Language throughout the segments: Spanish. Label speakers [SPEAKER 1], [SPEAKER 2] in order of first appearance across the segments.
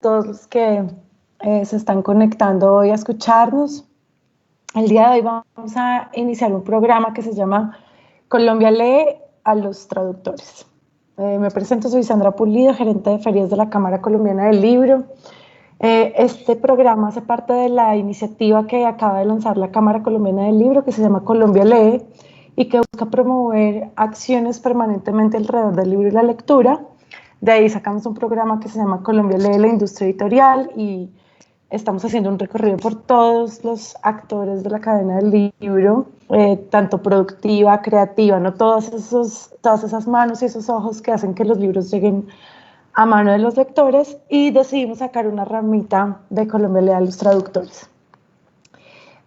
[SPEAKER 1] todos los que se están conectando hoy a escucharnos. El día de hoy vamos a iniciar un programa que se llama Colombia lee a los traductores. Me presento, soy Sandra Pulido, gerente de ferias de la Cámara Colombiana del Libro. Este programa hace parte de la iniciativa que acaba de lanzar la Cámara Colombiana del Libro, que se llama Colombia lee, y que busca promover acciones permanentemente alrededor del libro y la lectura. De ahí sacamos un programa que se llama Colombia lee, la industria editorial, y estamos haciendo un recorrido por todos los actores de la cadena del libro, tanto productiva, creativa, ¿no? Todas esas manos y esos ojos que hacen que los libros lleguen a mano de los lectores, y decidimos sacar una ramita de Colombia lee a los traductores.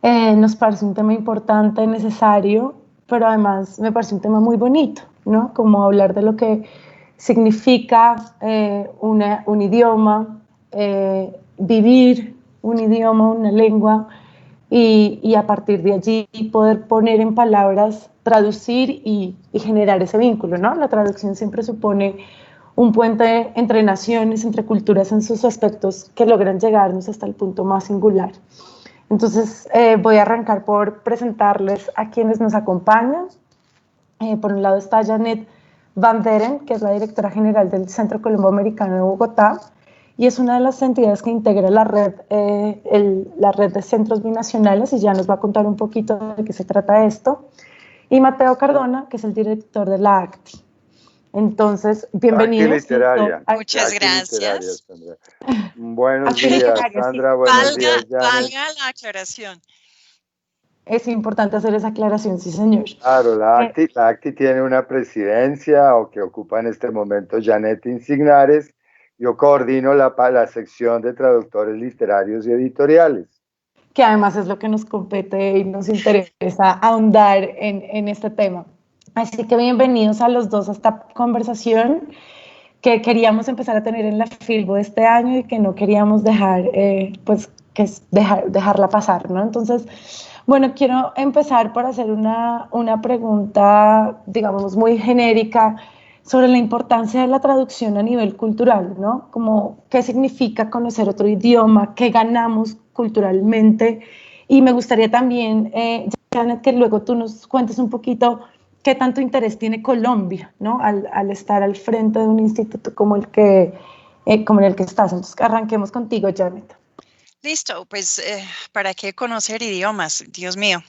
[SPEAKER 1] Nos parece un tema importante, necesario, pero además me parece un tema muy bonito, ¿no? Como hablar de lo que significa un idioma, vivir un idioma, una lengua, y a partir de allí poder poner en palabras, traducir y generar ese vínculo, ¿no? La traducción siempre supone un puente entre naciones, entre culturas en sus aspectos que logran llegarnos hasta el punto más singular. Entonces voy a arrancar por presentarles a quienes nos acompañan. Por un lado está Janet Van Deren, que es la directora general del Centro Colombo-Americano de Bogotá, y es una de las entidades que integra la red de centros binacionales, y ya nos va a contar un poquito de qué se trata esto. Y Mateo Cardona, que es el director de la ACTI. Entonces, bienvenidos.
[SPEAKER 2] Literaria.
[SPEAKER 3] Muchas gracias.
[SPEAKER 2] Sandra. Buenos días, Sandra.
[SPEAKER 1] Sí.
[SPEAKER 2] Buenos días, Janet.
[SPEAKER 3] Valga la aclaración.
[SPEAKER 1] Es importante hacer esa aclaración, sí, señor.
[SPEAKER 2] Claro, la ACTI tiene una presidencia, o que ocupa en este momento Janet Insignares. Yo coordino la sección de traductores literarios y editoriales.
[SPEAKER 1] Que además es lo que nos compete y nos interesa ahondar en este tema. Así que bienvenidos a los dos a esta conversación que queríamos empezar a tener en la Filbo este año y que no queríamos dejarla pasar, ¿no? Entonces, bueno, quiero empezar por hacer una pregunta, digamos, muy genérica sobre la importancia de la traducción a nivel cultural, ¿no? Como, ¿qué significa conocer otro idioma? ¿Qué ganamos culturalmente? Y me gustaría también, Janet, que luego tú nos cuentes un poquito qué tanto interés tiene Colombia, ¿no? Al estar al frente de un instituto como en el que estás. Entonces, arranquemos contigo, Janet.
[SPEAKER 3] Listo, pues ¿para qué conocer idiomas? Dios mío.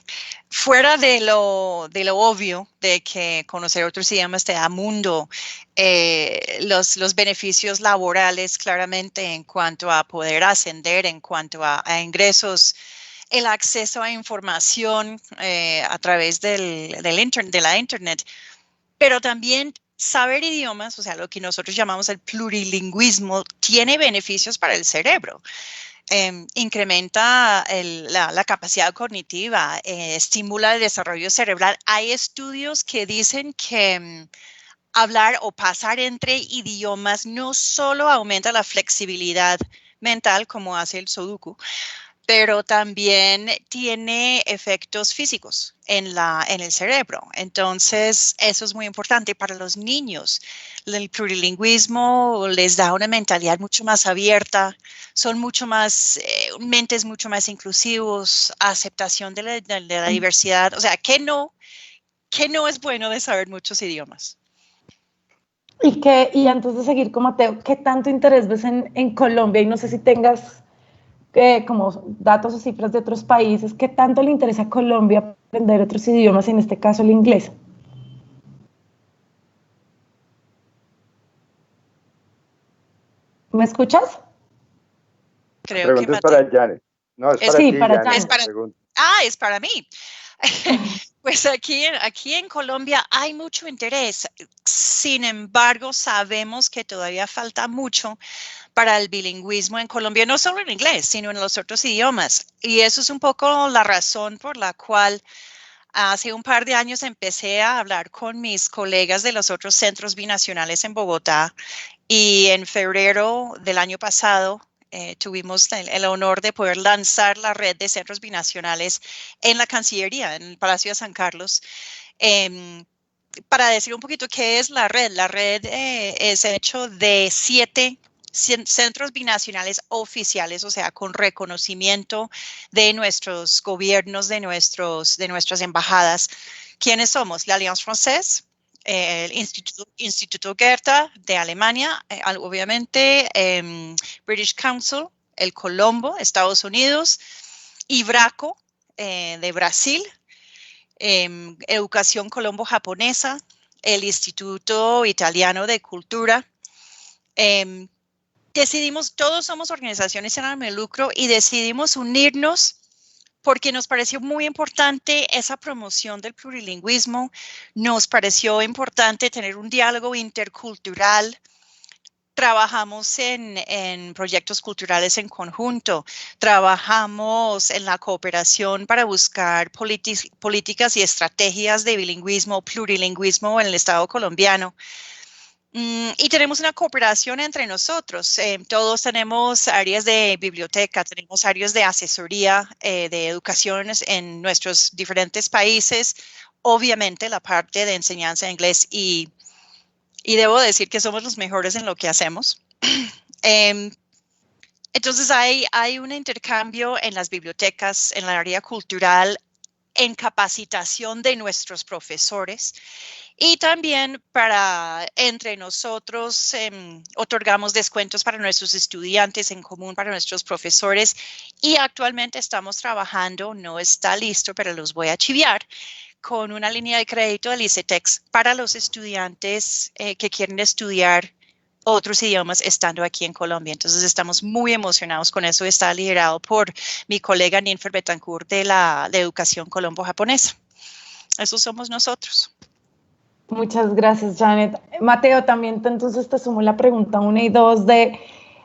[SPEAKER 3] Fuera de lo obvio de que conocer otros idiomas te da mundo, los beneficios laborales claramente en cuanto a poder ascender, en cuanto a ingresos, el acceso a información a través de la internet, pero también saber idiomas, o sea, lo que nosotros llamamos el plurilingüismo, tiene beneficios para el cerebro. Incrementa la capacidad cognitiva, estimula el desarrollo cerebral. Hay estudios que dicen que hablar o pasar entre idiomas no solo aumenta la flexibilidad mental como hace el Sudoku, pero también tiene efectos físicos en el cerebro. Entonces, eso es muy importante para los niños. El plurilingüismo les da una mentalidad mucho más abierta, son mucho más, mentes mucho más inclusivos, aceptación de la diversidad. O sea, ¿qué no es bueno de saber muchos idiomas?
[SPEAKER 1] Y antes de seguir con Mateo, ¿qué tanto interés ves en Colombia? Y no sé si tengas como datos o cifras de otros países, ¿qué tanto le interesa a Colombia aprender otros idiomas, en este caso el inglés? ¿Me escuchas?
[SPEAKER 3] Creo que
[SPEAKER 2] es para Janet. No, es para ti,
[SPEAKER 1] para
[SPEAKER 2] Janet.
[SPEAKER 1] Janet.
[SPEAKER 3] Es para mí. Pues aquí en Colombia hay mucho interés. Sin embargo, sabemos que todavía falta mucho para el bilingüismo en Colombia, no solo en inglés, sino en los otros idiomas. Y eso es un poco la razón por la cual hace un par de años empecé a hablar con mis colegas de los otros centros binacionales en Bogotá, y en febrero del año pasado tuvimos el honor de poder lanzar la red de centros binacionales en la Cancillería, en el Palacio de San Carlos. Para decir un poquito qué es la red es hecho de 7 centros binacionales oficiales, o sea, con reconocimiento de nuestros gobiernos, de nuestras embajadas. ¿Quiénes somos? La Alliance Française, el Instituto Goethe de Alemania, obviamente, British Council, el Colombo, Estados Unidos, IBRACO de Brasil, Educación Colombo Japonesa, el Instituto Italiano de Cultura. Decidimos, todos somos organizaciones sin ánimo de lucro y decidimos unirnos porque nos pareció muy importante esa promoción del plurilingüismo, nos pareció importante tener un diálogo intercultural. Trabajamos en proyectos culturales en conjunto, trabajamos en la cooperación para buscar políticas y estrategias de bilingüismo, plurilingüismo en el Estado colombiano. Y tenemos una cooperación entre nosotros. Todos tenemos áreas de biblioteca, tenemos áreas de asesoría, de educación en nuestros diferentes países. Obviamente la parte de enseñanza de inglés y debo decir que somos los mejores en lo que hacemos. Entonces hay un intercambio en las bibliotecas, en la área cultural, en capacitación de nuestros profesores. Y también entre nosotros otorgamos descuentos para nuestros estudiantes en común, para nuestros profesores. Y actualmente estamos trabajando, no está listo, pero los voy a chiviar, con una línea de crédito del ICETEX para los estudiantes que quieren estudiar otros idiomas estando aquí en Colombia. Entonces estamos muy emocionados con eso. Está liderado por mi colega Ninfer Betancourt de Educación Colombo Japonesa. Esos somos nosotros.
[SPEAKER 1] Muchas gracias, Janet. Mateo, también entonces te sumo la pregunta 1 y 2 de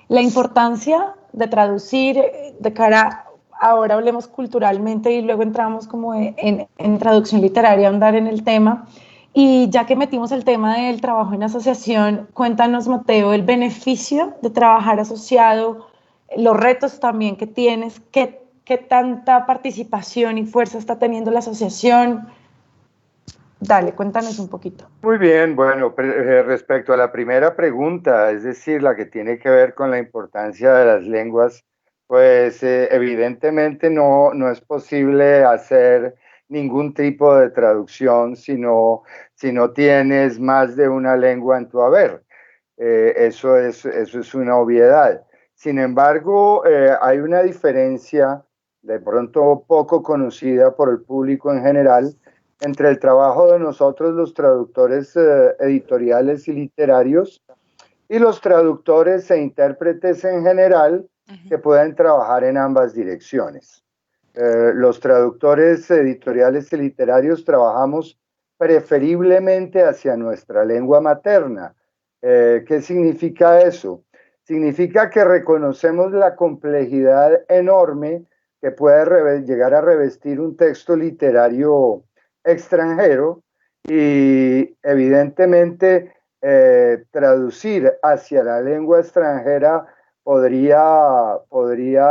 [SPEAKER 1] la importancia de traducir de cara, ahora hablemos culturalmente y luego entramos como en traducción literaria, andar en el tema. Y ya que metimos el tema del trabajo en asociación, cuéntanos, Mateo, el beneficio de trabajar asociado, los retos también que tienes, qué tanta participación y fuerza está teniendo la asociación. Dale, cuéntanos un poquito.
[SPEAKER 2] Muy bien, bueno, respecto a la primera pregunta, es decir, la que tiene que ver con la importancia de las lenguas, pues evidentemente no es posible hacer ningún tipo de traducción si no tienes más de una lengua en tu haber. Eso es una obviedad. Sin embargo, hay una diferencia, de pronto poco conocida por el público en general, entre el trabajo de nosotros, los traductores editoriales y literarios, y los traductores e intérpretes en general, que pueden trabajar en ambas direcciones. Los traductores editoriales y literarios trabajamos preferiblemente hacia nuestra lengua materna. ¿Qué significa eso? Significa que reconocemos la complejidad enorme que puede llegar a revestir un texto literario extranjero y evidentemente traducir hacia la lengua extranjera podría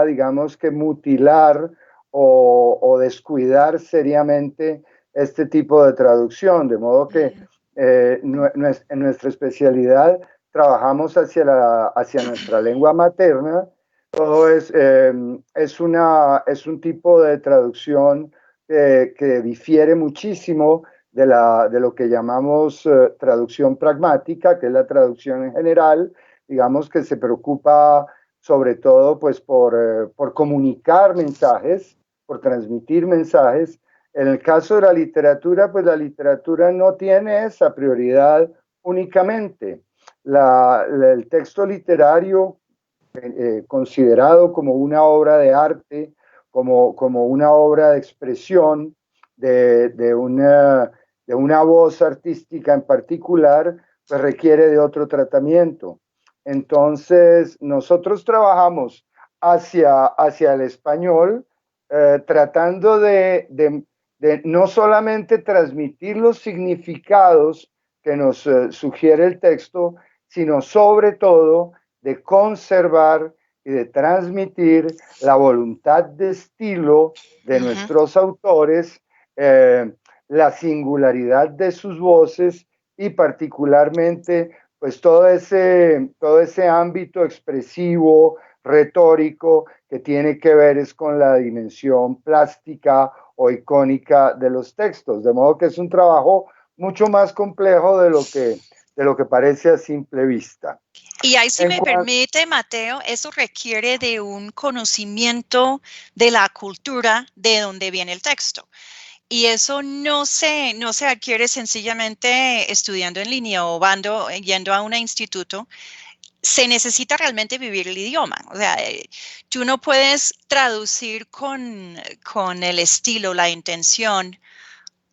[SPEAKER 2] digamos que mutilar o descuidar seriamente este tipo de traducción, de modo que en nuestra especialidad trabajamos hacia nuestra lengua materna. Todo es un tipo de traducción que difiere muchísimo de lo que llamamos traducción pragmática, que es la traducción en general, digamos que se preocupa sobre todo pues por comunicar mensajes, por transmitir mensajes. En el caso de la literatura, pues la literatura no tiene esa prioridad únicamente. El texto literario, considerado como una obra de arte, como una obra de expresión de una voz artística en particular, pues requiere de otro tratamiento. Entonces, nosotros trabajamos hacia el español, tratando de no solamente transmitir los significados que nos sugiere el texto, sino sobre todo de conservar y de transmitir la voluntad de estilo de nuestros autores, la singularidad de sus voces y particularmente pues todo ese ámbito expresivo, retórico, que tiene que ver es con la dimensión plástica o icónica de los textos, de modo que es un trabajo mucho más complejo de lo que parece a simple vista.
[SPEAKER 3] Y ahí, si me permite, Mateo, eso requiere de un conocimiento de la cultura de donde viene el texto. Y eso no se adquiere sencillamente estudiando en línea o yendo a un instituto. Se necesita realmente vivir el idioma. O sea, tú no puedes traducir con el estilo, la intención,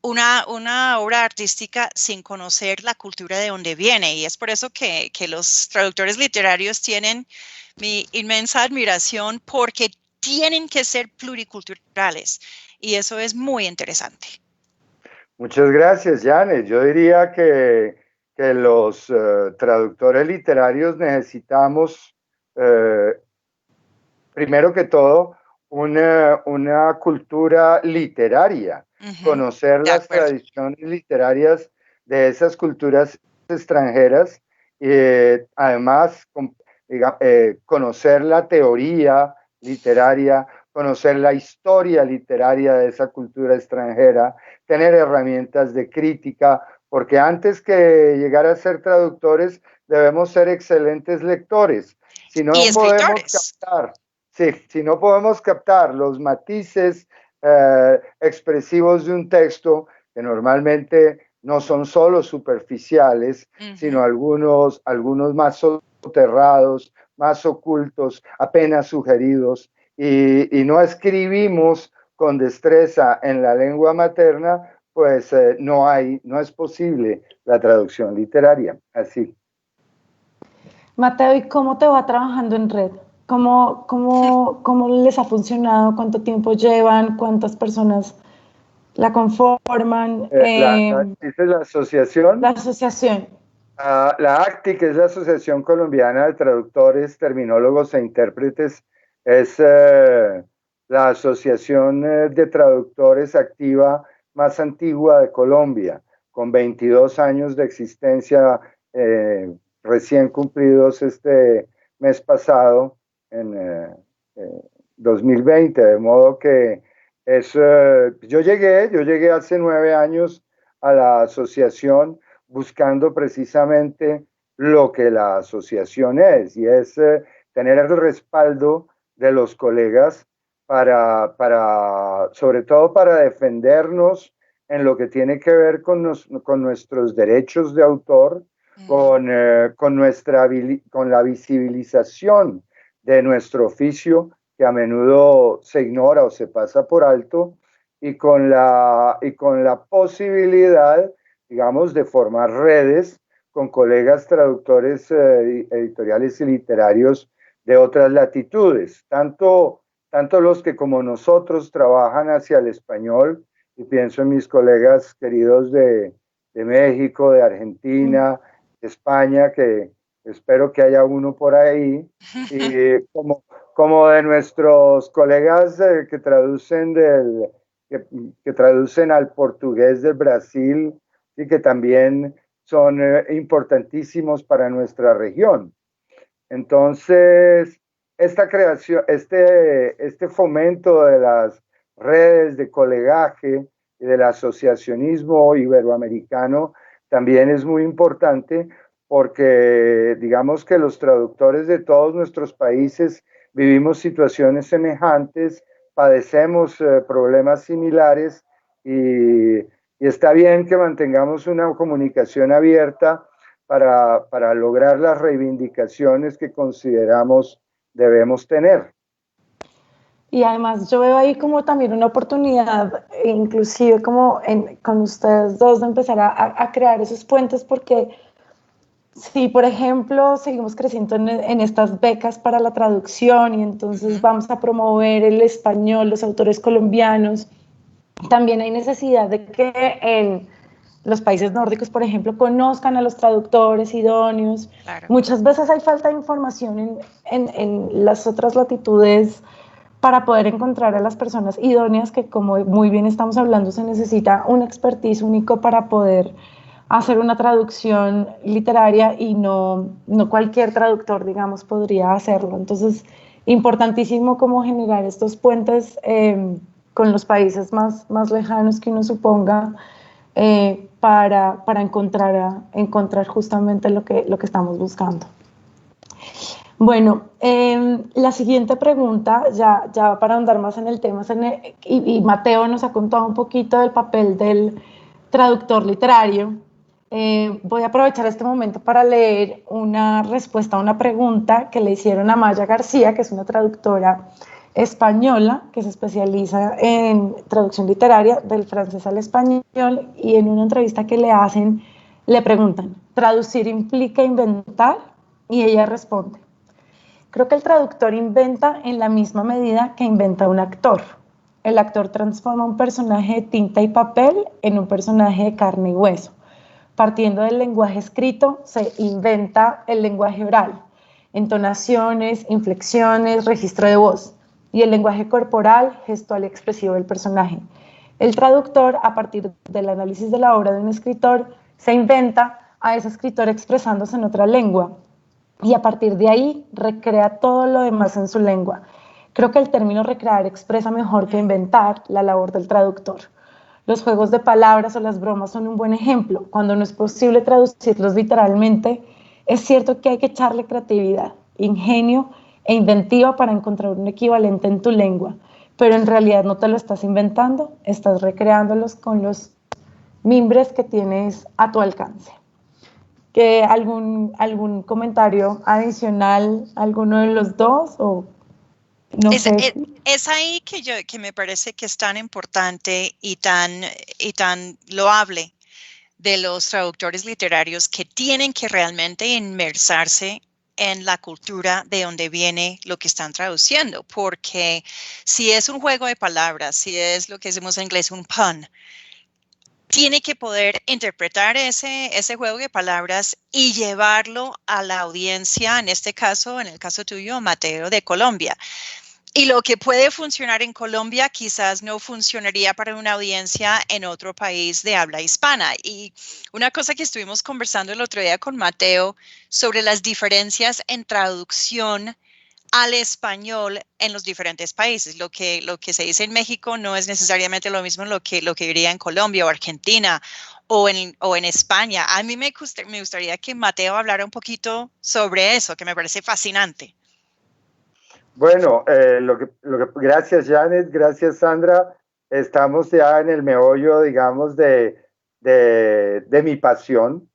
[SPEAKER 3] una obra artística sin conocer la cultura de donde viene. Y es por eso que los traductores literarios tienen mi inmensa admiración, porque tienen que ser pluriculturales. Y eso es muy interesante.
[SPEAKER 2] Muchas gracias, Janet. Yo diría que los traductores literarios necesitamos, primero que todo, una cultura literaria, conocer las tradiciones literarias de esas culturas extranjeras, además conocer la teoría literaria, conocer la historia literaria de esa cultura extranjera, tener herramientas de crítica, porque antes que llegar a ser traductores debemos ser excelentes lectores. Si no podemos captar los matices expresivos de un texto, que normalmente no son solo superficiales, sino algunos más soterrados, más ocultos, apenas sugeridos, y no escribimos con destreza en la lengua materna, pues no es posible la traducción literaria. Así.
[SPEAKER 1] Mateo, ¿y cómo te va trabajando en red? ¿Cómo les ha funcionado? ¿Cuánto tiempo llevan? ¿Cuántas personas la conforman?
[SPEAKER 2] ¿Dice la asociación?
[SPEAKER 1] La asociación.
[SPEAKER 2] La ACTI, que es la Asociación Colombiana de Traductores, Terminólogos e Intérpretes, es la asociación de traductores activa más antigua de Colombia, con 22 años de existencia, recién cumplidos este mes pasado, en 2020, de modo que yo llegué hace 9 años a la asociación buscando precisamente lo que la asociación es, y es tener el respaldo de los colegas sobre todo para defendernos en lo que tiene que ver con nuestros derechos de autor, con la visibilización de nuestro oficio, que a menudo se ignora o se pasa por alto, y con la posibilidad, digamos, de formar redes con colegas traductores editoriales y literarios de otras latitudes, tanto los que como nosotros trabajan hacia el español, y pienso en mis colegas queridos de México, de Argentina, de España, que espero que haya uno por ahí, y como de nuestros colegas que traducen que traducen al portugués del Brasil, y que también son importantísimos para nuestra región. Entonces, esta creación, este fomento de las redes de colegaje y del asociacionismo iberoamericano también es muy importante, porque digamos que los traductores de todos nuestros países vivimos situaciones semejantes, padecemos problemas similares, y está bien que mantengamos una comunicación abierta para lograr las reivindicaciones que consideramos debemos tener.
[SPEAKER 1] Y además yo veo ahí como también una oportunidad, inclusive como con ustedes dos, de empezar a crear esos puentes, porque si, por ejemplo, seguimos creciendo en estas becas para la traducción, y entonces vamos a promover el español, los autores colombianos, también hay necesidad de que en los países nórdicos, por ejemplo, conozcan a los traductores idóneos. Claro. Muchas veces hay falta de información en las otras latitudes para poder encontrar a las personas idóneas, que, como muy bien estamos hablando, se necesita un expertise único para poder hacer una traducción literaria y no cualquier traductor, digamos, podría hacerlo. Entonces, importantísimo cómo generar estos puentes con los países más lejanos que uno suponga para encontrar justamente lo que estamos buscando. Bueno, la siguiente pregunta, ya para andar más en el tema, y Mateo nos ha contado un poquito del papel del traductor literario. Voy a aprovechar este momento para leer una respuesta a una pregunta que le hicieron a Maya García, que es una traductora española que se especializa en traducción literaria del francés al español, y en una entrevista que le hacen, le preguntan, ¿traducir implica inventar? Y ella responde, creo que el traductor inventa en la misma medida que inventa un actor. El actor transforma un personaje de tinta y papel en un personaje de carne y hueso. Partiendo del lenguaje escrito, se inventa el lenguaje oral, entonaciones, inflexiones, registro de voz, y el lenguaje corporal, gestual y expresivo del personaje. El traductor, a partir del análisis de la obra de un escritor, se inventa a ese escritor expresándose en otra lengua, y a partir de ahí recrea todo lo demás en su lengua. Creo que el término recrear expresa mejor que inventar la labor del traductor. Los juegos de palabras o las bromas son un buen ejemplo. Cuando no es posible traducirlos literalmente, es cierto que hay que echarle creatividad, ingenio e inventiva para encontrar un equivalente en tu lengua, pero en realidad no te lo estás inventando, estás recreándolos con los mimbres que tienes a tu alcance. ¿Algún comentario adicional, alguno de los dos? O no sé.
[SPEAKER 3] Es ahí que me parece que es tan importante y tan loable de los traductores literarios, que tienen que realmente inmersarse en la cultura de donde viene lo que están traduciendo, porque si es un juego de palabras, si es lo que decimos en inglés un pun, tiene que poder interpretar ese juego de palabras y llevarlo a la audiencia, en este caso, en el caso tuyo, Mateo, de Colombia. Y lo que puede funcionar en Colombia quizás no funcionaría para una audiencia en otro país de habla hispana. Y una cosa que estuvimos conversando el otro día con Mateo sobre las diferencias en traducción al español en los diferentes países. Lo que se dice en México no es necesariamente lo mismo lo que diría en Colombia o Argentina o en España. A mí me gustaría que Mateo hablara un poquito sobre eso, que me parece fascinante.
[SPEAKER 2] Bueno, gracias Janet, gracias Sandra. Estamos ya en el meollo, digamos, de mi pasión.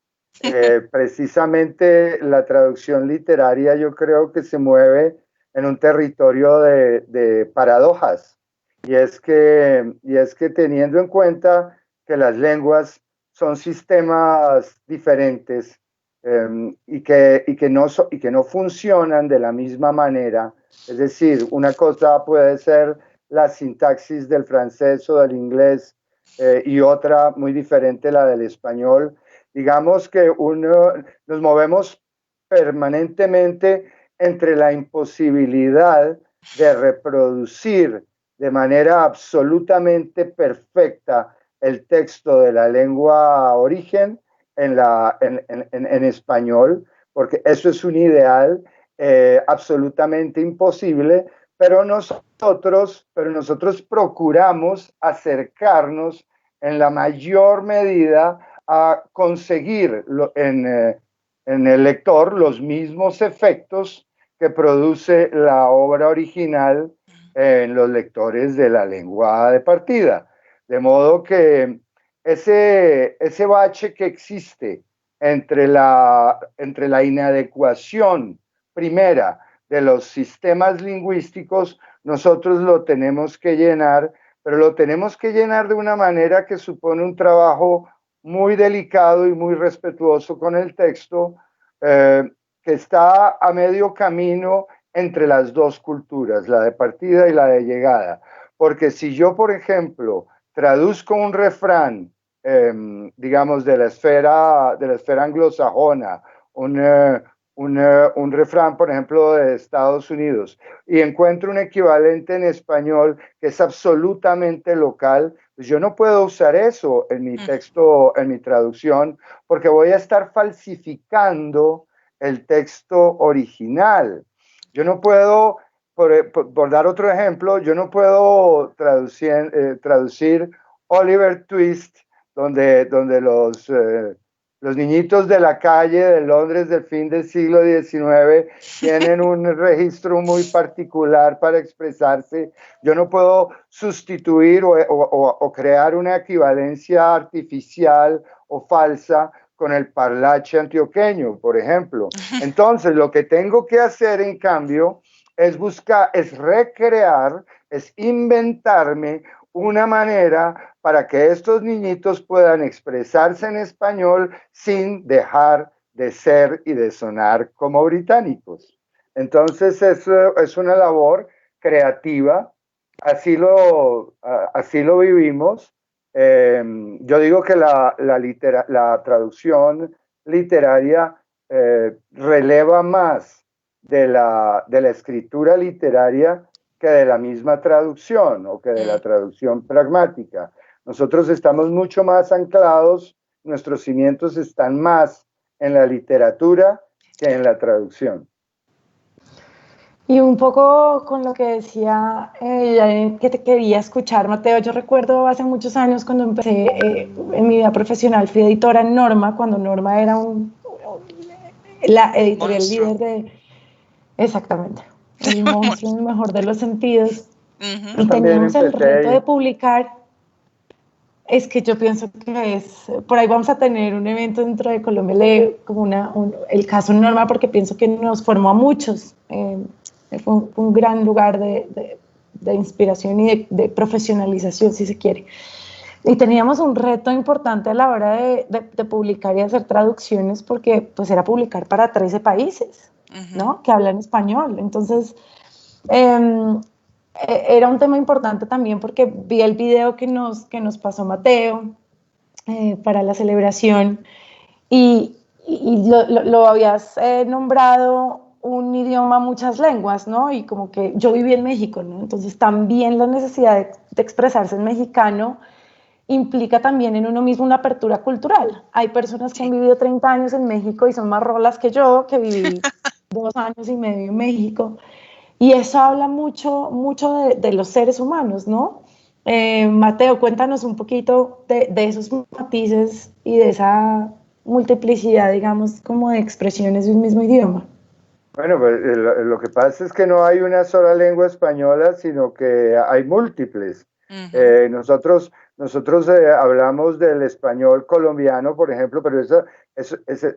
[SPEAKER 2] Precisamente la traducción literaria yo creo que se mueve en un territorio de paradojas. Y es que teniendo en cuenta que las lenguas son sistemas diferentes y que no funcionan de la misma manera. Es decir, una cosa puede ser la sintaxis del francés o del inglés y otra muy diferente, la del español. Digamos que nos movemos permanentemente entre la imposibilidad de reproducir de manera absolutamente perfecta el texto de la lengua origen en español, porque eso es un ideal absolutamente imposible, pero nosotros procuramos acercarnos en la mayor medida a conseguir en el lector los mismos efectos que produce la obra original en los lectores de la lengua de partida. De modo que ese bache que existe entre la inadecuación primera de los sistemas lingüísticos, nosotros lo tenemos que llenar, pero lo tenemos que llenar de una manera que supone un trabajo muy delicado y muy respetuoso con el texto, que está a medio camino entre las dos culturas, la de partida y la de llegada. Porque si yo, por ejemplo, traduzco un refrán, digamos, de la esfera anglosajona, un refrán, por ejemplo, de Estados Unidos, y encuentro un equivalente en español que es absolutamente local, Pues yo no puedo usar eso en mi texto, en mi traducción, porque voy a estar falsificando el texto original. Yo no puedo, por dar otro ejemplo, yo no puedo traducir Oliver Twist, donde los niñitos de la calle de Londres del fin del siglo XIX tienen un registro muy particular para expresarse. Yo no puedo sustituir o crear una equivalencia artificial o falsa con el parlache antioqueño, por ejemplo. Entonces, lo que tengo que hacer, en cambio, es recrear, es inventarme una manera para que estos niñitos puedan expresarse en español sin dejar de ser y de sonar como británicos. Entonces es una labor creativa, así lo vivimos. Yo digo que la traducción literaria releva más de la escritura literaria que de la misma traducción o que de la traducción pragmática. Nosotros estamos mucho más anclados, nuestros cimientos están más en la literatura que en la traducción.
[SPEAKER 1] Y un poco con lo que decía, que te quería escuchar, Mateo. Yo recuerdo hace muchos años cuando empecé en mi vida profesional, fui editora en Norma, cuando Norma era la editorial líder de... Exactamente. El monstruo en el mejor de los sentidos. Y teníamos el reto de publicar. Es que yo pienso que por ahí vamos a tener un evento dentro de Colombia Lee, como el caso Norma, porque pienso que nos formó a muchos. Fue un gran lugar de inspiración y de profesionalización, si se quiere. Y teníamos un reto importante a la hora de publicar y hacer traducciones, porque pues era publicar para 13 países, ¿no? Que hablan español. Entonces, era un tema importante también porque vi el video que nos pasó Mateo para la celebración y lo habías nombrado un idioma, muchas lenguas, ¿no? Y como que yo viví en México, ¿no? Entonces también la necesidad de expresarse en mexicano implica también en uno mismo una apertura cultural. Hay personas que han vivido 30 años en México y son más rolas que yo, que viví 2 años y medio en México. Y eso habla mucho de los seres humanos, ¿no? Mateo, cuéntanos un poquito de esos matices y de esa multiplicidad, digamos, como de expresiones de un mismo idioma.
[SPEAKER 2] Bueno, pues lo que pasa es que no hay una sola lengua española, sino que hay múltiples. Nosotros hablamos del español colombiano, por ejemplo, pero esa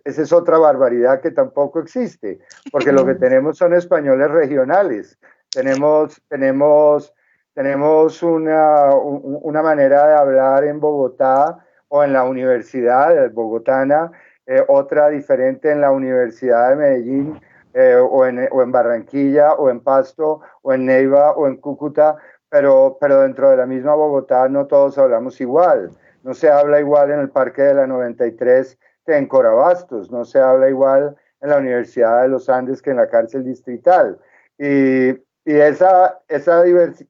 [SPEAKER 2] es otra barbaridad que tampoco existe, porque lo que tenemos son españoles regionales. Tenemos una manera de hablar en Bogotá o en la Universidad Bogotana, otra diferente en la Universidad de Medellín, o en Barranquilla, o en Pasto, o en Neiva, o en Cúcuta, pero dentro de la misma Bogotá no todos hablamos igual. No se habla igual en el Parque de la 93 que en Corabastos, no se habla igual en la Universidad de los Andes que en la cárcel distrital. Y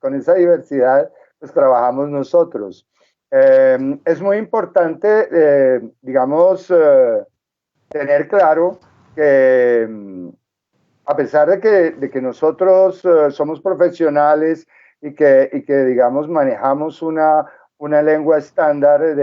[SPEAKER 2] con esa diversidad pues trabajamos nosotros. Es muy importante, tener claro que a pesar de que nosotros somos profesionales y que digamos, manejamos una lengua estándar,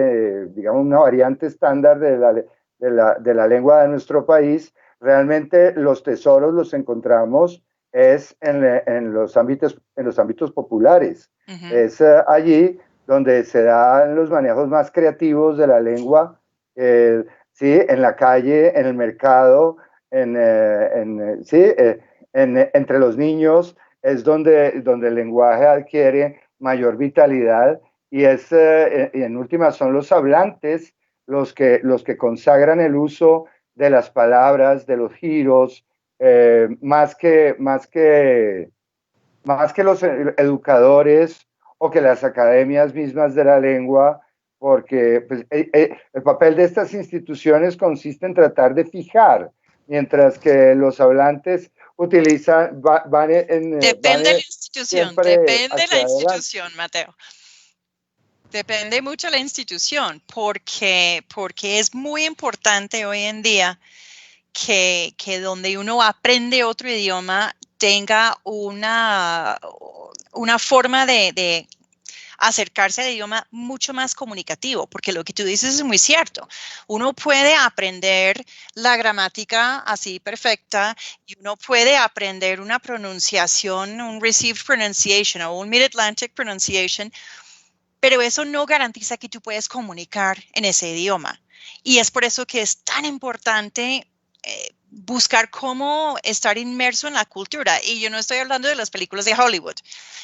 [SPEAKER 2] digamos, una variante estándar de la lengua de nuestro país, realmente los tesoros los encontramos en los ámbitos populares. Es allí donde se dan los manejos más creativos de la lengua, ¿sí? En la calle, en el mercado, entre los niños, es donde el lenguaje adquiere mayor vitalidad y en última son los hablantes los que consagran el uso de las palabras, de los giros, más que los educadores o que las academias mismas de la lengua, porque pues, el papel de estas instituciones consiste en tratar de fijar, mientras que los hablantes utilizan,
[SPEAKER 3] depende de la institución, Mateo. Depende mucho de la institución, porque es muy importante hoy en día que donde uno aprende otro idioma tenga una forma de acercarse al idioma mucho más comunicativo, porque lo que tú dices es muy cierto. Uno puede aprender la gramática así perfecta y uno puede aprender una pronunciación, un received pronunciation o un mid-Atlantic pronunciation, pero eso no garantiza que tú puedes comunicar en ese idioma. Y es por eso que es tan importante buscar cómo estar inmerso en la cultura. Y yo no estoy hablando de las películas de Hollywood.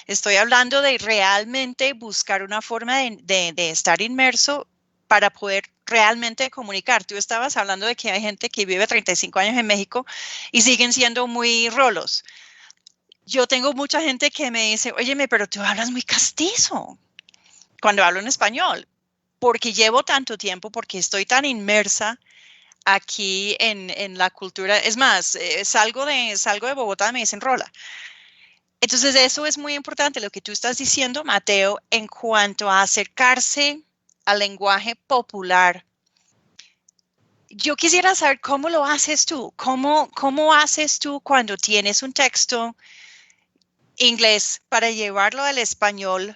[SPEAKER 3] Estoy hablando de realmente buscar una forma de estar inmerso para poder realmente comunicar. Tú estabas hablando de que hay gente que vive 35 años en México y siguen siendo muy rolos. Yo tengo mucha gente que me dice, óyeme, pero tú hablas muy castizo cuando hablo en español, porque llevo tanto tiempo, porque estoy tan inmersa aquí en la cultura. Es más, salgo de Bogotá, me dicen rola. Entonces, eso es muy importante, lo que tú estás diciendo, Mateo, en cuanto a acercarse al lenguaje popular. Yo quisiera saber cómo lo haces tú, cómo haces tú cuando tienes un texto inglés para llevarlo al español.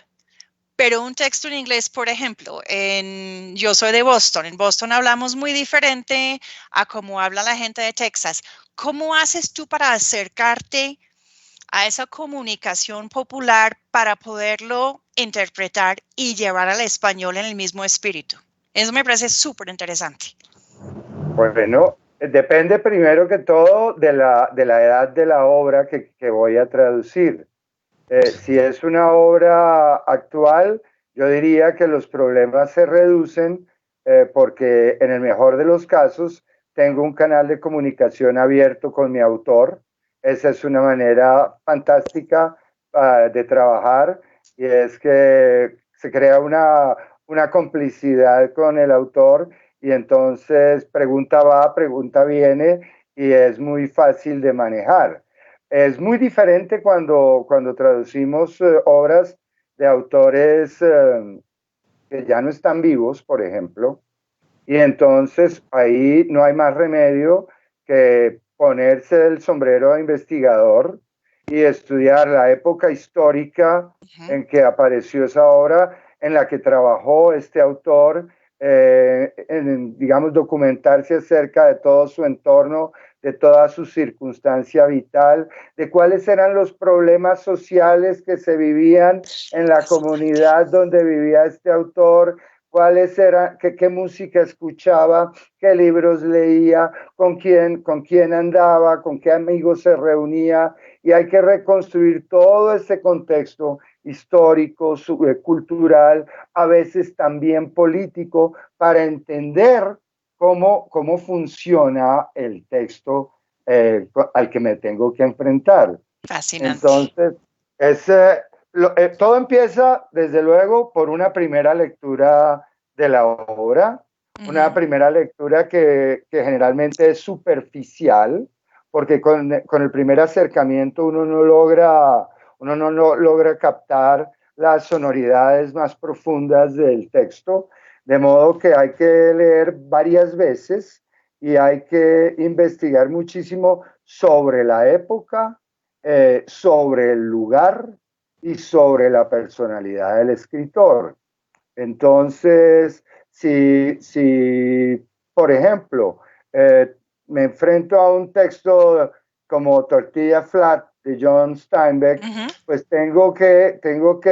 [SPEAKER 3] Pero un texto en inglés, por ejemplo, yo soy de Boston. En Boston hablamos muy diferente a cómo habla la gente de Texas. ¿Cómo haces tú para acercarte a esa comunicación popular para poderlo interpretar y llevar al español en el mismo espíritu? Eso me parece súper interesante.
[SPEAKER 2] Bueno, depende primero que todo de la edad de la obra que voy a traducir. Si es una obra actual, yo diría que los problemas se reducen porque en el mejor de los casos tengo un canal de comunicación abierto con mi autor. Esa es una manera fantástica de trabajar y es que se crea una complicidad con el autor y entonces pregunta va, pregunta viene y es muy fácil de manejar. Es muy diferente cuando traducimos obras de autores que ya no están vivos, por ejemplo, y entonces ahí no hay más remedio que ponerse el sombrero de investigador y estudiar la época histórica en que apareció esa obra, en la que trabajó este autor, digamos, documentarse acerca de todo su entorno, de toda su circunstancia vital, de cuáles eran los problemas sociales que se vivían en la comunidad donde vivía este autor, cuáles eran, qué música escuchaba, qué libros leía, con quién andaba, con qué amigos se reunía, y hay que reconstruir todo ese contexto histórico, cultural, a veces también político, para entender cómo funciona el texto al que me tengo que enfrentar.
[SPEAKER 3] Fascinante.
[SPEAKER 2] Entonces, todo empieza, desde luego, por una primera lectura de la obra, una primera lectura que generalmente es superficial, porque con el primer acercamiento uno no logra captar las sonoridades más profundas del texto, de modo que hay que leer varias veces y hay que investigar muchísimo sobre la época, sobre el lugar y sobre la personalidad del escritor. Entonces, si por ejemplo, me enfrento a un texto como Tortilla Flat de John Steinbeck, pues tengo que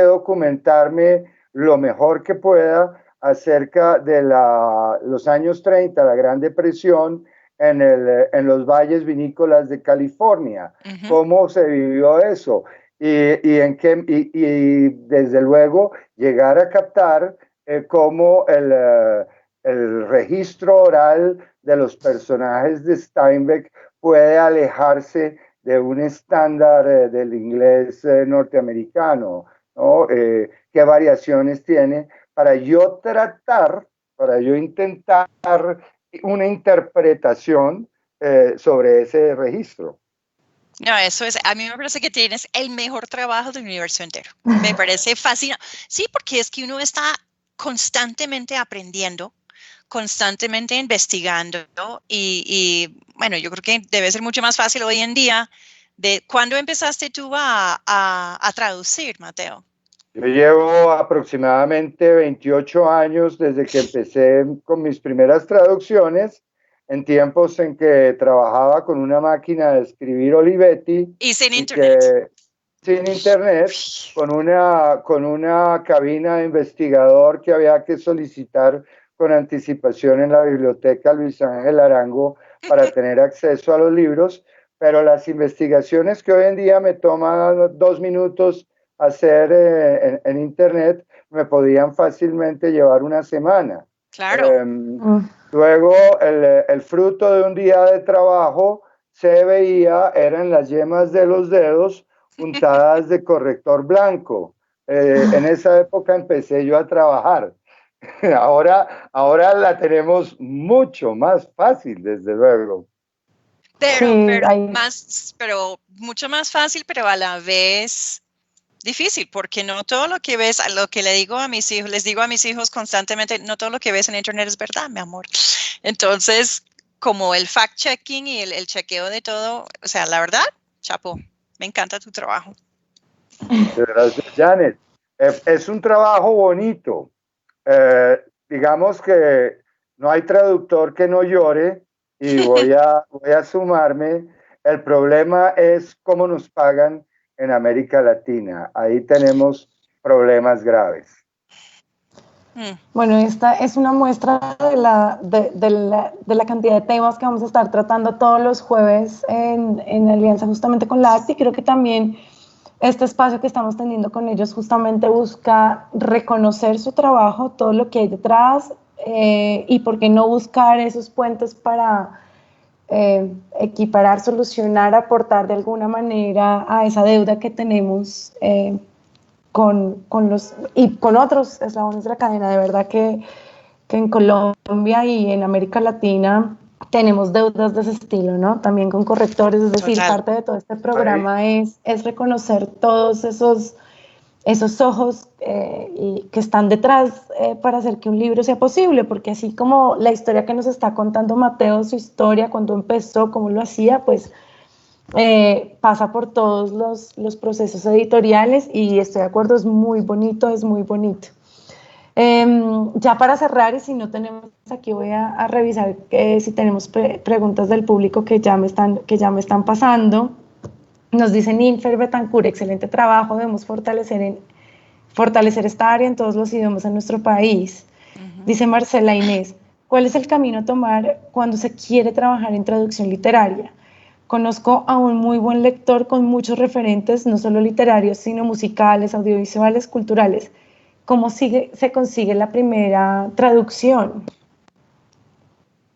[SPEAKER 2] documentarme lo mejor que pueda acerca de los años 30, la Gran Depresión, en los valles vinícolas de California, cómo se vivió eso y desde luego llegar a captar cómo el registro oral de los personajes de Steinbeck puede alejarse de un estándar del inglés norteamericano, ¿no? ¿Qué variaciones tiene? Para yo intentar una interpretación sobre ese registro.
[SPEAKER 3] No, a mí me parece que tienes el mejor trabajo del universo entero. Me parece fascinante. Sí, porque es que uno está constantemente aprendiendo, constantemente investigando y bueno, yo creo que debe ser mucho más fácil hoy en día. ¿Cuándo empezaste tú a traducir, Mateo?
[SPEAKER 2] Yo llevo aproximadamente 28 años desde que empecé con mis primeras traducciones, en tiempos en que trabajaba con una máquina de escribir Olivetti
[SPEAKER 3] Y sin
[SPEAKER 2] y
[SPEAKER 3] internet.
[SPEAKER 2] que sin internet, con una cabina de investigador que había que solicitar con anticipación en la biblioteca Luis Ángel Arango para tener acceso a los libros, pero las investigaciones que hoy en día me toman 2 minutos hacer en internet, me podían fácilmente llevar una semana.
[SPEAKER 3] Claro.
[SPEAKER 2] Luego, el fruto de un día de trabajo se veía, eran las yemas de los dedos untadas de corrector blanco. En esa época empecé yo a trabajar. Ahora la tenemos mucho más fácil, desde luego.
[SPEAKER 3] Pero mucho más fácil, pero a la vez difícil, porque no todo lo que ves, lo que les digo a mis hijos constantemente, no todo lo que ves en internet es verdad, mi amor. Entonces, como el fact-checking y el chequeo de todo, o sea, la verdad, chapo, me encanta tu trabajo.
[SPEAKER 2] Gracias, Janet. Es un trabajo bonito. Digamos que no hay traductor que no llore y voy a sumarme. El problema es cómo nos pagan en América Latina. Ahí tenemos problemas graves.
[SPEAKER 1] Bueno, esta es una muestra de la cantidad de temas que vamos a estar tratando todos los jueves en alianza justamente con la ACT, y creo que también este espacio que estamos teniendo con ellos justamente busca reconocer su trabajo, todo lo que hay detrás, y por qué no buscar esos puentes para equiparar, solucionar, aportar de alguna manera a esa deuda que tenemos con los y con otros eslabones de la cadena. De verdad que en Colombia y en América Latina tenemos deudas de ese estilo, ¿no? También con correctores, es decir, parte de todo este programa es reconocer todos esos ojos y que están detrás para hacer que un libro sea posible, porque así como la historia que nos está contando Mateo, su historia, cuando empezó, cómo lo hacía, pues pasa por todos los procesos editoriales, y estoy de acuerdo, es muy bonito, es muy bonito. Ya para cerrar, y si no tenemos aquí, voy a revisar si tenemos preguntas del público que ya me están pasando. Nos dice Ninfer Betancourt, excelente trabajo, debemos fortalecer esta área en todos los idiomas en nuestro país. Dice Marcela Inés, ¿cuál es el camino a tomar cuando se quiere trabajar en traducción literaria? Conozco a un muy buen lector con muchos referentes, no solo literarios, sino musicales, audiovisuales, culturales. ¿Cómo se consigue la primera traducción?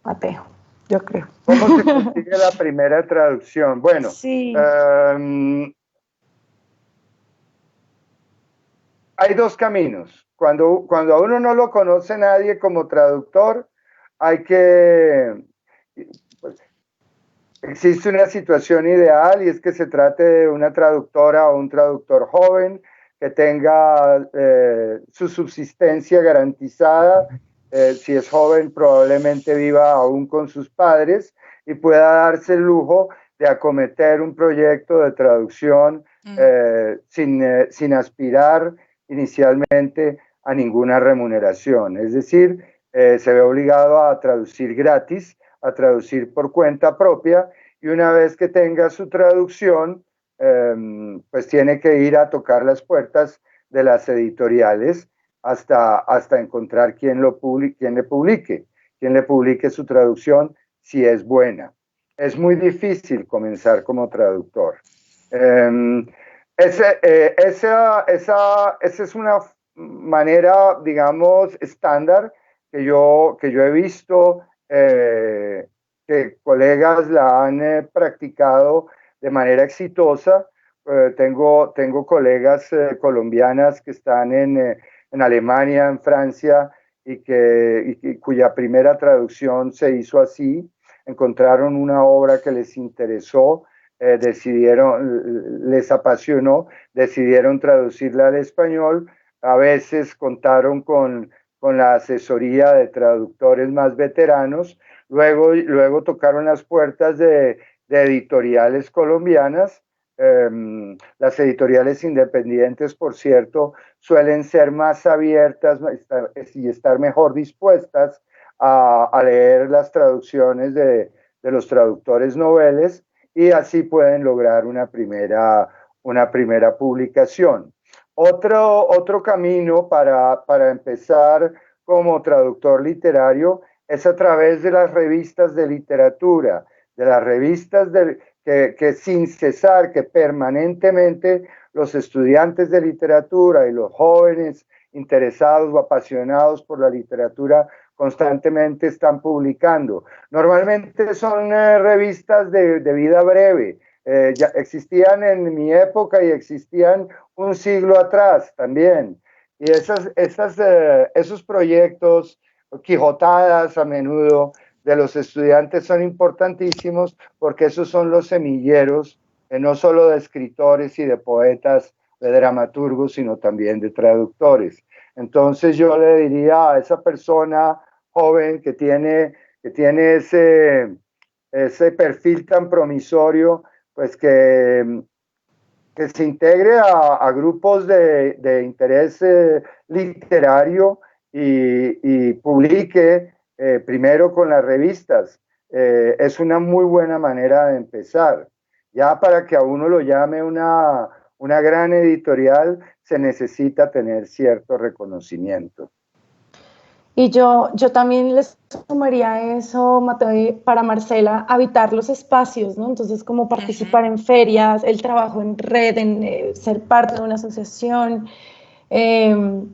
[SPEAKER 1] Mateo, yo creo.
[SPEAKER 2] ¿Cómo se consigue la primera traducción? Bueno,
[SPEAKER 1] sí.
[SPEAKER 2] Hay dos caminos. Cuando a uno no lo conoce nadie como traductor, existe una situación ideal, y es que se trate de una traductora o un traductor joven que tenga su subsistencia garantizada. Si es joven, probablemente viva aún con sus padres y pueda darse el lujo de acometer un proyecto de traducción sin aspirar inicialmente a ninguna remuneración. Es decir, se ve obligado a traducir gratis, a traducir por cuenta propia, y una vez que tenga su traducción, pues tiene que ir a tocar las puertas de las editoriales hasta encontrar quien le publique su traducción, si es buena. Es muy difícil comenzar como traductor. Esa es una manera, digamos, estándar que yo he visto que colegas la han practicado de manera exitosa. Tengo colegas colombianas que están en Alemania, en Francia, y cuya primera traducción se hizo así. Encontraron una obra que les interesó, les apasionó, decidieron traducirla al español. A veces contaron con con la asesoría de traductores más veteranos. Luego tocaron las puertas de editoriales colombianas. Las editoriales independientes, por cierto, suelen ser más abiertas y estar mejor dispuestas a leer las traducciones de los traductores noveles, y así pueden lograr una primera publicación. Otro camino para empezar como traductor literario es a través de las revistas de literatura, de las revistas que sin cesar, que permanentemente los estudiantes de literatura y los jóvenes interesados o apasionados por la literatura constantemente están publicando. Normalmente son revistas de vida breve. Ya existían en mi época y existían un siglo atrás también. Y esos proyectos, quijotadas a menudo de los estudiantes, son importantísimos porque esos son los semilleros, no solo de escritores y de poetas, de dramaturgos, sino también de traductores. Entonces yo le diría a esa persona joven que tiene ese perfil tan promisorio, pues que se integre a grupos de interés literario y publique primero con las revistas. Es una muy buena manera de empezar. Ya para que a uno lo llame una gran editorial, se necesita tener cierto reconocimiento.
[SPEAKER 1] Y yo también les sumaría a eso, Mateo, para Marcela, habitar los espacios, ¿no? Entonces, como participar en ferias, el trabajo en red, en ser parte de una asociación. Me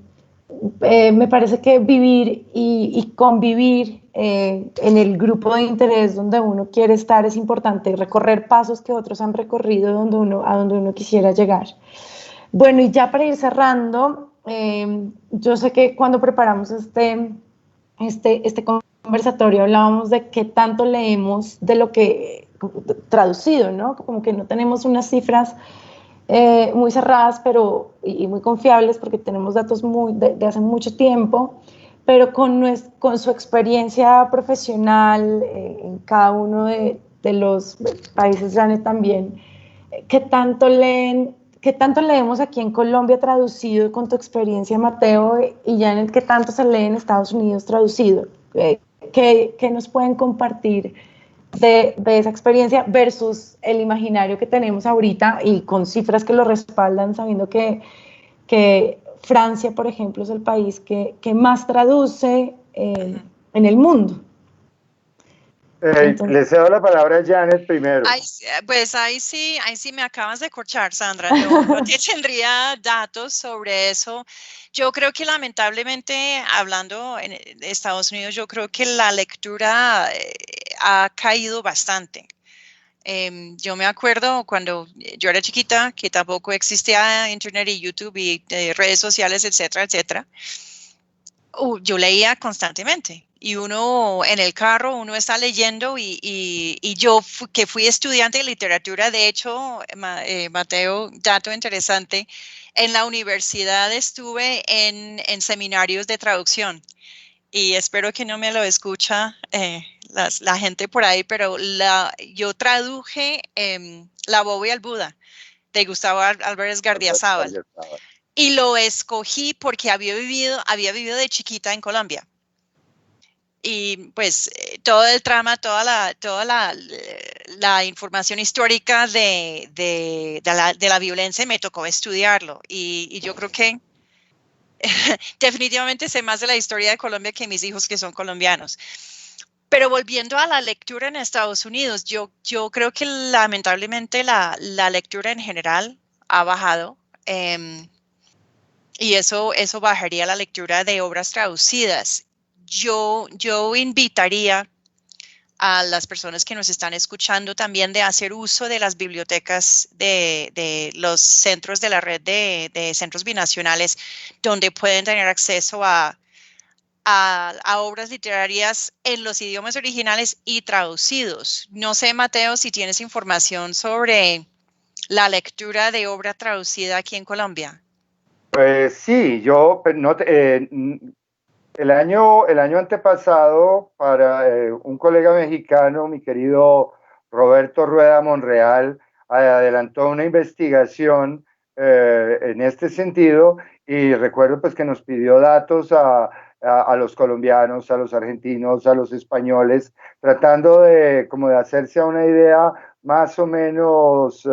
[SPEAKER 1] parece que vivir y convivir en el grupo de interés donde uno quiere estar es importante, recorrer pasos que otros han recorrido a donde uno quisiera llegar. Bueno, y ya para ir cerrando, yo sé que cuando preparamos este conversatorio hablábamos de qué tanto leemos de lo que traducido, ¿no? Como que no tenemos unas cifras muy cerradas y muy confiables porque tenemos datos de hace mucho tiempo, pero con su experiencia profesional en cada uno de los países, Janet, también, ¿qué tanto leemos aquí en Colombia traducido con tu experiencia, Mateo, y Janet, qué tanto se lee en Estados Unidos traducido? ¿Qué nos pueden compartir de esa experiencia versus el imaginario que tenemos ahorita y con cifras que lo respaldan, sabiendo que Francia, por ejemplo, es el país que más traduce en el mundo?
[SPEAKER 2] Le cedo la palabra a Janet primero.
[SPEAKER 3] Pues ahí sí me acabas de corchar, Sandra. No te tendría datos sobre eso. Yo creo que lamentablemente, hablando en Estados Unidos, yo creo que la lectura ha caído bastante. Yo me acuerdo cuando yo era chiquita, que tampoco existía Internet y YouTube y redes sociales, etcétera, etcétera. Yo leía constantemente. Y uno en el carro, uno está leyendo y yo que fui estudiante de literatura, de hecho, Mateo, dato interesante, en la universidad estuve en seminarios de traducción y espero que no me lo escucha la gente por ahí, pero yo traduje La Boba y el Buda de Gustavo Álvarez Gardiazabal y lo escogí porque había vivido de chiquita en Colombia. Y pues todo el trama, toda la información histórica de la violencia me tocó estudiarlo. Y yo creo que definitivamente sé más de la historia de Colombia que mis hijos que son colombianos. Pero volviendo a la lectura en Estados Unidos, yo creo que lamentablemente la lectura en general ha bajado. Y eso bajaría la lectura de obras traducidas. Yo invitaría a las personas que nos están escuchando también de hacer uso de las bibliotecas de los centros de la red de centros binacionales, donde pueden tener acceso a obras literarias en los idiomas originales y traducidos. No sé, Mateo, si tienes información sobre la lectura de obra traducida aquí en Colombia.
[SPEAKER 2] Pues sí, yo El año antepasado, para un colega mexicano, mi querido Roberto Rueda Monreal, adelantó una investigación en este sentido y recuerdo pues que nos pidió datos a los colombianos, a los argentinos, a los españoles, tratando de como de hacerse a una idea más o menos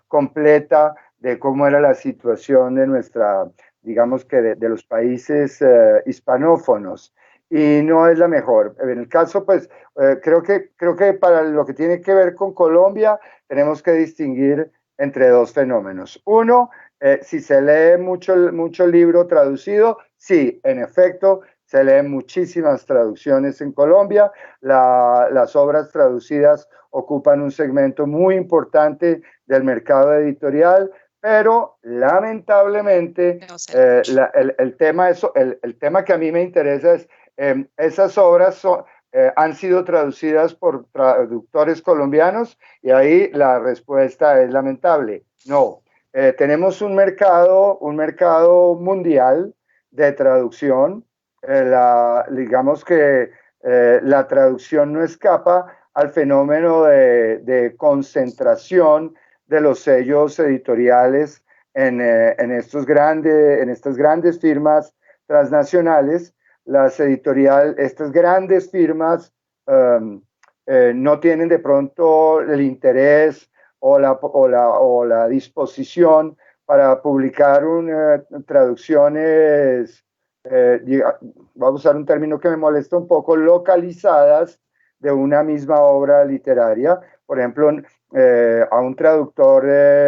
[SPEAKER 2] completa de cómo era la situación de nuestra, digamos que de los países hispanófonos, y no es la mejor. En el caso, pues, creo que para lo que tiene que ver con Colombia, tenemos que distinguir entre dos fenómenos. Uno, si se lee mucho libro traducido, sí, en efecto, se leen muchísimas traducciones en Colombia. Las obras traducidas ocupan un segmento muy importante del mercado editorial, pero lamentablemente
[SPEAKER 3] No sé.
[SPEAKER 2] el tema que a mí me interesa es esas obras han sido traducidas por traductores colombianos y ahí la respuesta es lamentable. No, tenemos un mercado mundial de traducción. Digamos que la traducción no escapa al fenómeno de concentración de los sellos editoriales en estas grandes firmas transnacionales. Estas grandes firmas um, no tienen de pronto el interés o la disposición para publicar traducciones, voy a usar un término que me molesta un poco, localizadas de una misma obra literaria. Por ejemplo, a un traductor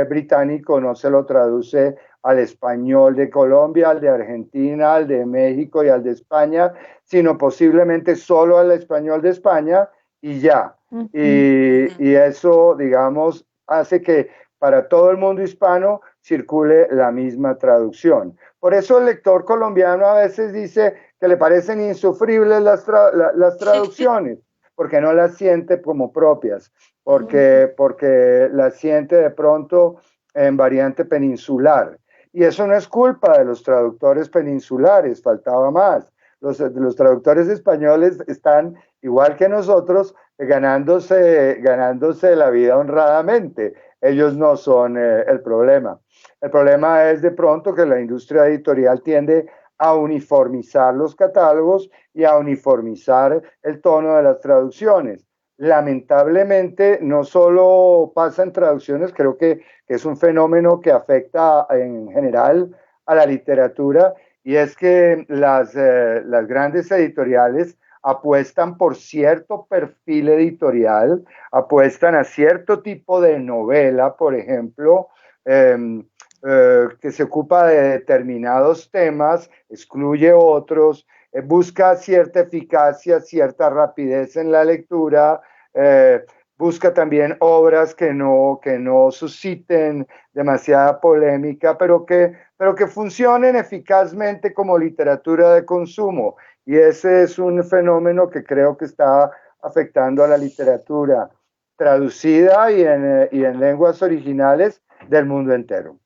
[SPEAKER 2] británico no se lo traduce al español de Colombia, al de Argentina, al de México y al de España, sino posiblemente solo al español de España y ya. Y eso, digamos, hace que para todo el mundo hispano circule la misma traducción. Por eso el lector colombiano a veces dice que le parecen insufribles las traducciones, porque no las siente como propias, porque las siente de pronto en variante peninsular. Y eso no es culpa de los traductores peninsulares, faltaba más. Los traductores españoles están, igual que nosotros, ganándose la vida honradamente. Ellos no son el problema. El problema es de pronto que la industria editorial tiende a uniformizar los catálogos y a uniformizar el tono de las traducciones. Lamentablemente, no solo pasa en traducciones, creo que es un fenómeno que afecta en general a la literatura, y es que las grandes editoriales apuestan por cierto perfil editorial, apuestan a cierto tipo de novela, por ejemplo, que se ocupa de determinados temas, excluye otros, busca cierta eficacia, cierta rapidez en la lectura, busca también obras que no susciten demasiada polémica, pero que funcionen eficazmente como literatura de consumo. Y ese es un fenómeno que creo que está afectando a la literatura traducida y en lenguas originales del mundo entero.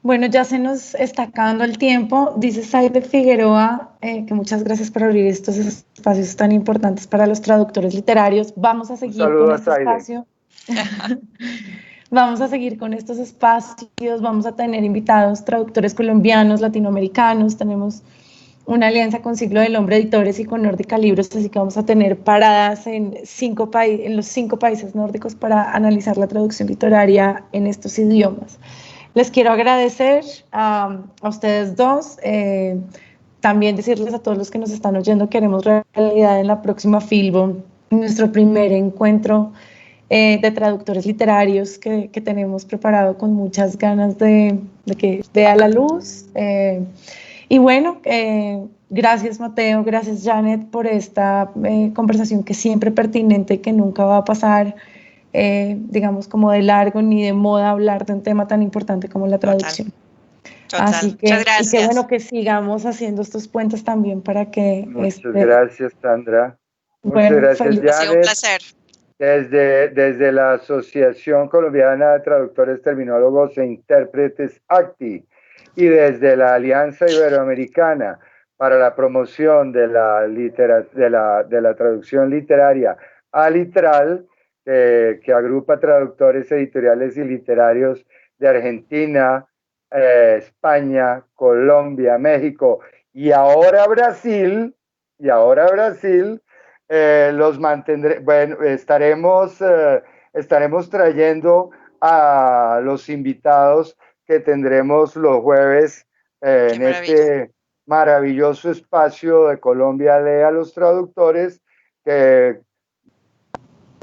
[SPEAKER 1] Bueno, ya se nos está acabando el tiempo. Dice Saide Figueroa que muchas gracias por abrir estos espacios tan importantes para los traductores literarios. Vamos a seguir con este espacio. Vamos a seguir con estos espacios. Vamos a tener invitados traductores colombianos, latinoamericanos. Tenemos una alianza con Siglo del Hombre Editores y con Nórdica Libros, así que vamos a tener paradas en los 5 países nórdicos para analizar la traducción literaria en estos idiomas. Les quiero agradecer a ustedes dos, también decirles a todos los que nos están oyendo que haremos realidad en la próxima Filbo nuestro primer encuentro de traductores literarios que tenemos preparado con muchas ganas de que vea la luz. Y bueno, gracias Mateo, gracias Janet por esta conversación que es siempre pertinente y que nunca va a pasar, digamos, como de largo ni de moda hablar de un tema tan importante como la traducción.
[SPEAKER 3] Total.
[SPEAKER 1] Así que,
[SPEAKER 3] muchas gracias.
[SPEAKER 1] Y qué bueno que sigamos haciendo estos puentes también para que...
[SPEAKER 2] Muchas gracias, Sandra.
[SPEAKER 1] Bueno,
[SPEAKER 2] muchas gracias, Janet.
[SPEAKER 3] Ha sido un placer.
[SPEAKER 2] Desde la Asociación Colombiana de Traductores, Terminólogos e Intérpretes, ACTI, y desde la Alianza Iberoamericana para la promoción de la traducción literaria Alitral, que agrupa traductores editoriales y literarios de Argentina, España, Colombia, México y ahora Brasil, los mantendré, bueno, estaremos trayendo a los invitados que tendremos los jueves en este maravilloso espacio de Colombia Lee a los traductores, que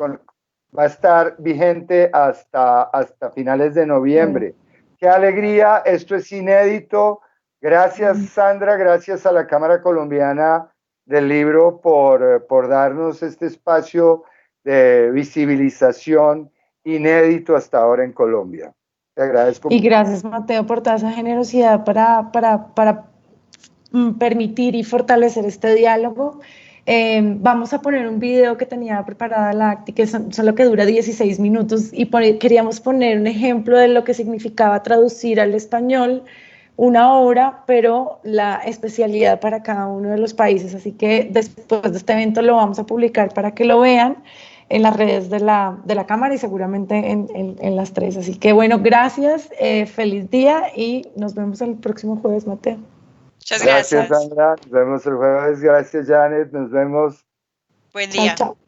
[SPEAKER 2] va a estar vigente hasta finales de noviembre. ¡Qué alegría! Esto es inédito. Gracias, Sandra, gracias a la Cámara Colombiana del Libro por darnos este espacio de visibilización inédito hasta ahora en Colombia. Te agradezco
[SPEAKER 1] mucho. Y
[SPEAKER 2] mucho.
[SPEAKER 1] gracias, Mateo, por toda esa generosidad para permitir y fortalecer este diálogo. Vamos a poner un video que tenía preparada la ACTI, que solo que dura 16 minutos, y queríamos poner un ejemplo de lo que significaba traducir al español una obra, pero la especialidad para cada uno de los países. Así que después de este evento lo vamos a publicar para que lo vean en las redes de la Cámara y seguramente en las 3. Así que bueno, gracias, feliz día y nos vemos el próximo jueves, Mateo.
[SPEAKER 3] Muchas gracias.
[SPEAKER 2] Gracias, Sandra. Nos vemos el jueves. Gracias, Janet. Nos vemos.
[SPEAKER 3] Buen día.
[SPEAKER 1] Chao, chao.